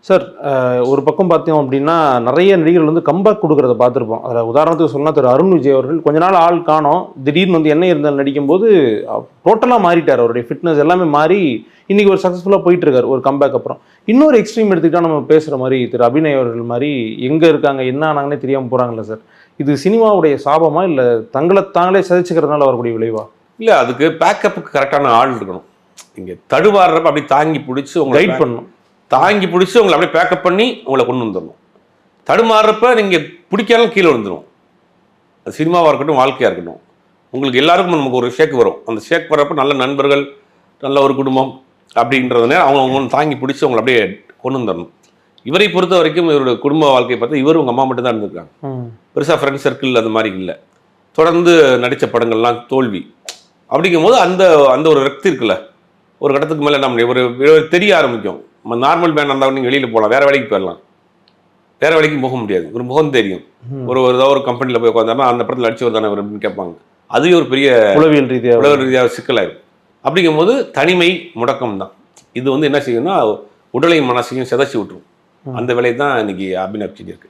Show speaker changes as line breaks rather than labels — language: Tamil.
சார் ஒரு பக்கம் பார்த்தோம் அப்படின்னா நிறைய நடிகர்கள் வந்து கம்பேக் கொடுக்குறத பார்த்துருப்போம். அதில் உதாரணத்துக்கு சொல்லலாம் திரு அருண் விஜய் அவர்கள் கொஞ்ச நாள் ஆள் காணோம். திடீர்னு வந்து என்ன இருந்தால் நடிக்கும்போது டோட்டலாக மாறிட்டார். அவருடைய ஃபிட்னஸ் எல்லாமே மாறி இன்னைக்கு ஒரு சக்ஸஸ்ஃபுல்லாக போயிட்டு இருக்காரு ஒரு கம்பேக் அப்புறம். இன்னொரு எக்ஸ்ட்ரீம் எடுத்துக்கிட்டா நம்ம பேசுகிற மாதிரி திரு அபிநய் அவர்கள் மாதிரி எங்கே இருக்காங்க என்ன ஆனாங்கன்னே தெரியாமல் போகிறாங்களே சார். இது சினிமாவுடைய சாபமா இல்லை தங்களை தாங்களே சிதைச்சுக்கிறதுனால வரக்கூடிய விளைவா?
இல்லை, அதுக்கு பேக்கப்புக்கு கரெக்டான ஆள் இருக்கணும். இங்கே தடுவாடுறப்ப அப்படி தாங்கி பிடிச்சி உங்களை
கைட் பண்ணணும்.
தாங்கி பிடிச்சி உங்களை அப்படியே பேக்கப் பண்ணி உங்களை கொண்டு வந்துடணும். தடுமாறுறப்ப நீங்கள் பிடிக்காலும் கீழே வந்துடும். அது சினிமாவாக இருக்கட்டும், வாழ்க்கையாக இருக்கட்டும். உங்களுக்கு எல்லாருக்கும் நமக்கு ஒரு ஷேக் வரும். அந்த ஷேக் வர்றப்ப நல்ல நண்பர்கள், நல்ல ஒரு குடும்பம் அப்படின்றதுனே அவங்க தாங்கி பிடிச்சி உங்களை அப்படியே கொண்டு வந்துடணும். இவரை பொறுத்த வரைக்கும் இவருடைய குடும்ப வாழ்க்கையை பார்த்தா இவர் உங்கள் அம்மா மட்டும் தான் இருந்திருக்காங்க. பெருசாக ஃப்ரெண்ட் சர்க்கிள் அது மாதிரி இல்லை. தொடர்ந்து நடித்த படங்கள்லாம் தோல்வி. அப்படிங்கும்போது அந்த அந்த ஒரு ரக்தி இருக்குல்ல, ஒரு கட்டத்துக்கு மேலே நம்ம ஒரு தெரிய ஆரம்பிக்கும். நார்மல் பேண்ட் இருந்தால் நீங்கள் வெளியில் போகலாம், வேறு வேலைக்கு போயிடலாம். வேறு வேலைக்கு போக முடியாது. ஒரு முகம் தெரியும். ஏதோ ஒரு கம்பெனியில் போய் உட்காந்தாருன்னா அந்த படத்தில் நடிச்சு வருதானே அப்படின்னு கேட்பாங்க. அதுவே ஒரு பெரிய உளவியல் ரீதியாக சிக்கலாயிரும். அப்படிங்கும்போது தனிமை முடக்கம் தான். இது வந்து என்ன செய்யும்னா உடலையும் மனசையும் சிதைச்சி விட்டுரும். அந்த வேலையை தான் இன்னைக்கு அபிநயிச்சிட்டு இருக்கு.